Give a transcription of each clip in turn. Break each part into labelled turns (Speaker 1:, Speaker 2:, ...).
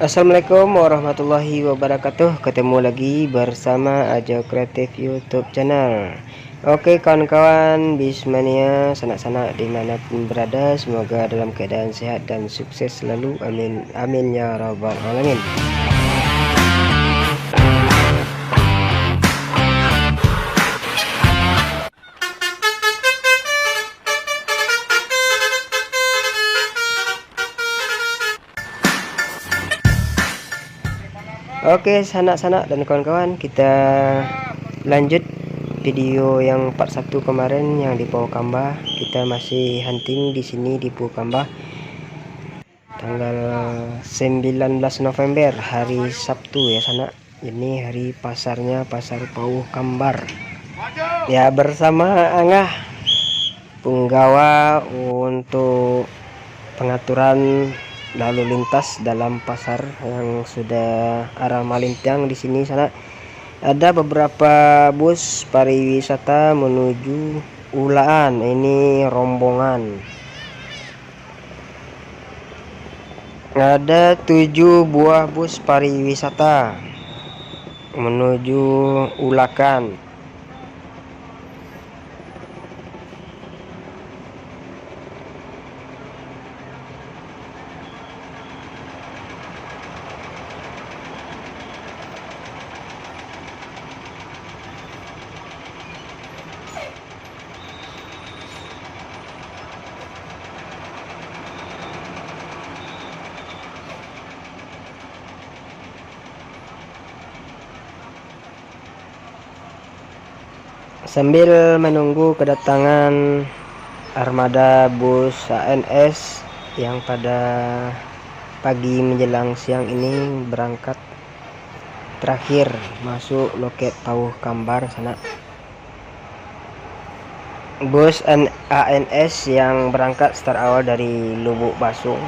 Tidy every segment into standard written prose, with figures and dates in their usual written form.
Speaker 1: Assalamualaikum warahmatullahi wabarakatuh. Ketemu lagi bersama Ajo Kreatif YouTube channel. Oke kawan-kawan Bismania, sanak-sanak dimanapun berada, semoga dalam keadaan sehat dan sukses selalu. Amin amin ya rabbal alamin. Oke sanak-sanak dan kawan-kawan, kita lanjut video yang part 1 kemarin yang di Pulau Kambah. Kita masih hunting di sini di Pulau Kambah, tanggal 19 November hari Sabtu ya sanak. Ini hari pasarnya, pasar Pauh Kambar ya, bersama Angah penggawa untuk pengaturan lalu lintas dalam pasar yang sudah arah Malintang. Di sini sana ada beberapa bus pariwisata menuju Ulaan. Ini rombongan, ada 7 buah bus pariwisata menuju Ulakan. Sambil menunggu kedatangan armada bus ANS yang pada pagi menjelang siang ini berangkat terakhir masuk loket Pauh Kambar sana. Bus ANS yang berangkat start awal dari Lubuk Basung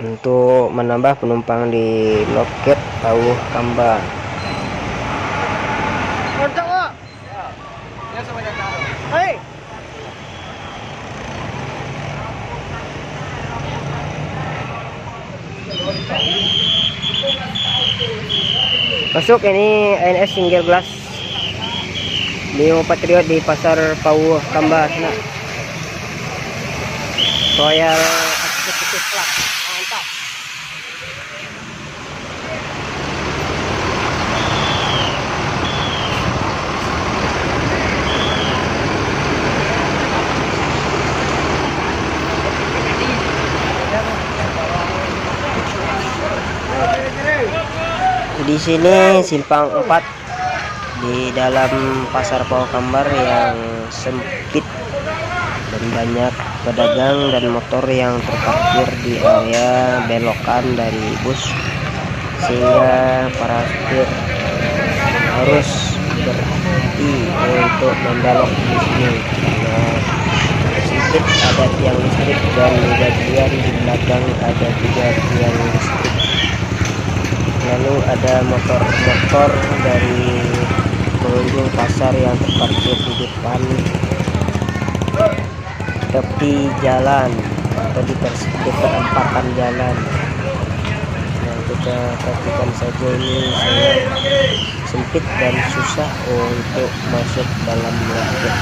Speaker 1: untuk menambah penumpang di loket Pauh Kambar. Masuk ini ANS single glass Neo Patriot di pasar Pauh Kambah sana. Royal Executive Club, mantap. Di sini simpang 4 di dalam pasar Pauh Kambar yang sempit dan banyak pedagang dan motor yang terparkir di area belokan dari bus, sehingga para supir harus berhenti untuk membelok di sini karena sempit. Ada tiang listrik dan di bagian di belakang ada juga tiang listrik. Lalu ada motor-motor dari pengunjung pasar yang terparkir di depan tepi jalan atau di perempatan jalan. Nah, kita perhatikan saja, ini sangat sempit dan susah untuk masuk dalam loket.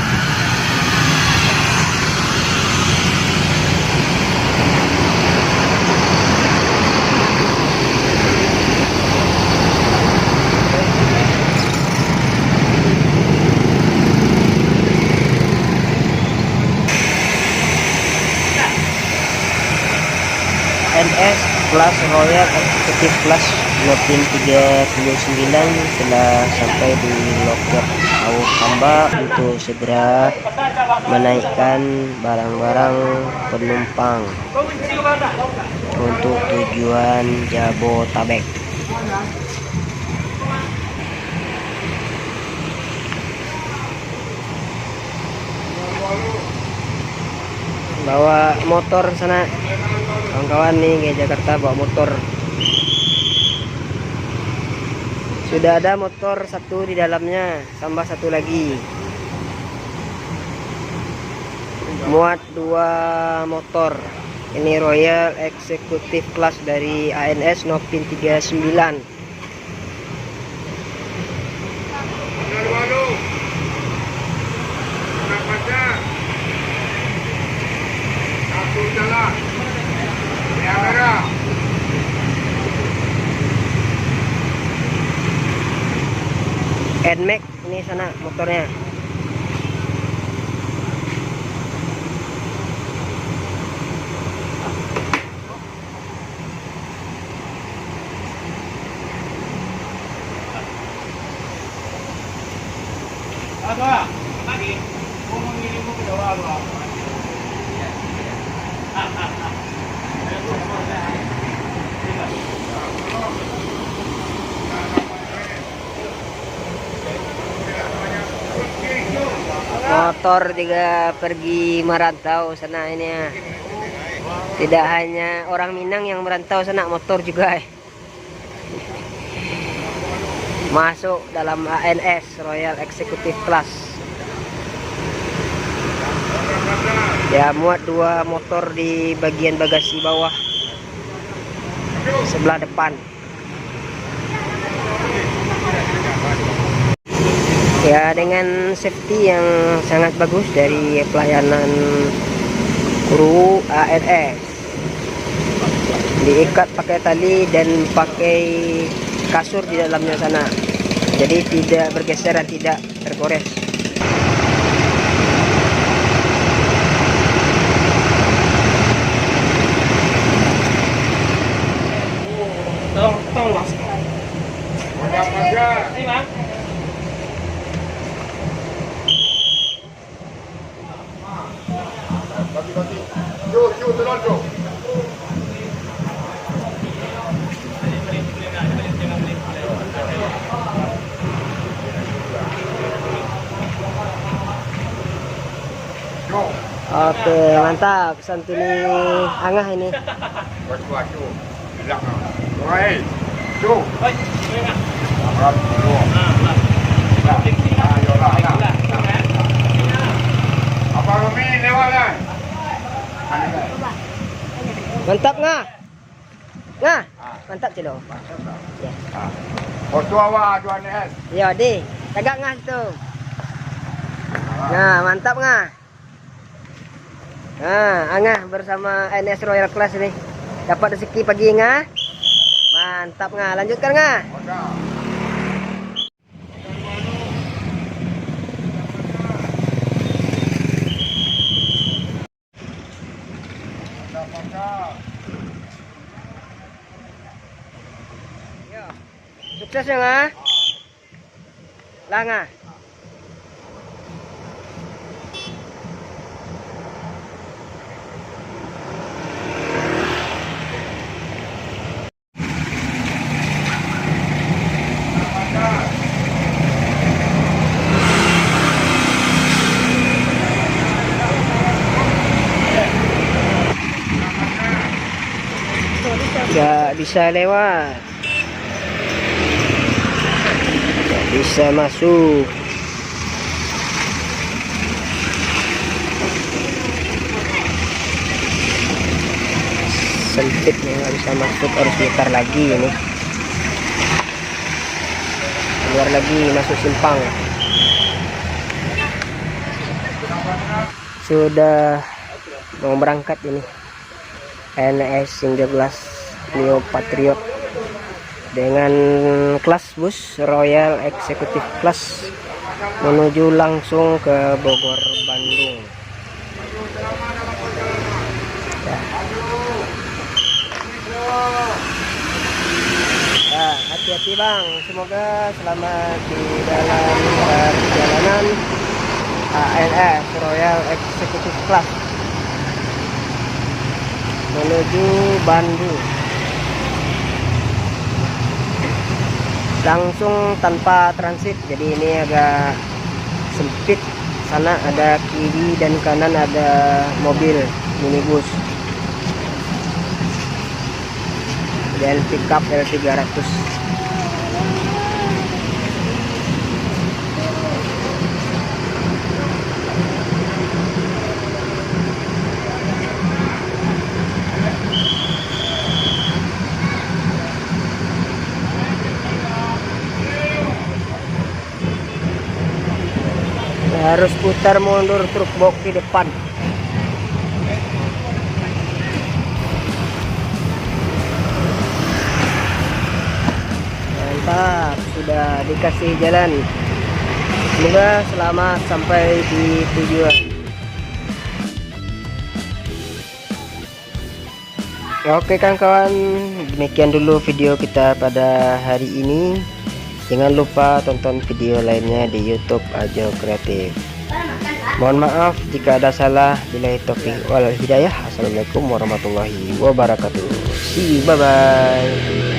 Speaker 1: NS Plus Royal Executive Plus Lotin 39 telah sampai di loket Pauh Kambah untuk segera menaikkan barang-barang penumpang untuk tujuan Jabotabek. Bawa motor sana kawan-kawan nih, ke Jakarta bawa motor. Sudah ada motor satu di dalamnya, tambah satu lagi, muat 2 motor. Ini Royal Executive Class dari ANS Nopin 39. NMAX ini sana motornya. Motor juga pergi merantau sana ini ya. Tidak hanya orang Minang yang merantau sana, motor juga masuk dalam ANS Royal Executive Class. Ya, muat 2 motor di bagian bagasi bawah sebelah depan. Ya, dengan safety yang sangat bagus dari pelayanan kru ANS. Diikat pakai tali dan pakai kasur di dalamnya sana. Jadi tidak bergeser dan tidak tergores. Tolong Mas. Oke, mantap. Santuni angah ini. Mantap ngah. Ngah. Mantap celo. Ya.
Speaker 2: Foto awak tuan S.
Speaker 1: Ya, di. Tegak ngah situ. Nah, mantap ngah. Nah, angah bersama ANS Royal Class ini. Dapat rezeki pagi ngah. Mantap ngah. Lanjutkan ngah. Sukses ya ngah. Lah ngah. Gak bisa lewat, gak bisa masuk. Sempit nih, nggak bisa masuk, harus mutar lagi ini, keluar lagi, masuk simpang. Sudah mau berangkat ini ANS single class Neo Patriot dengan kelas bus Royal Executive Class menuju langsung ke Bogor, Bandung. Ya. Nah, hati-hati bang, semoga selamat di dalam perjalanan ANS Royal Executive Class menuju Bandung. Langsung tanpa transit, jadi ini agak sempit. Sana ada kiri dan kanan ada mobil minibus dan pickup L300. harus putar mundur truk box di depan. Mantap, sudah dikasih jalan. Semoga selamat sampai di tujuan. Oke kawan-kawan, demikian dulu video kita pada hari ini. Jangan lupa tonton video lainnya di YouTube Ajo Kreatif. Mohon maaf jika ada salah. Billahi taufiq wal hidayah. Assalamualaikum warahmatullahi wabarakatuh. See you, bye bye.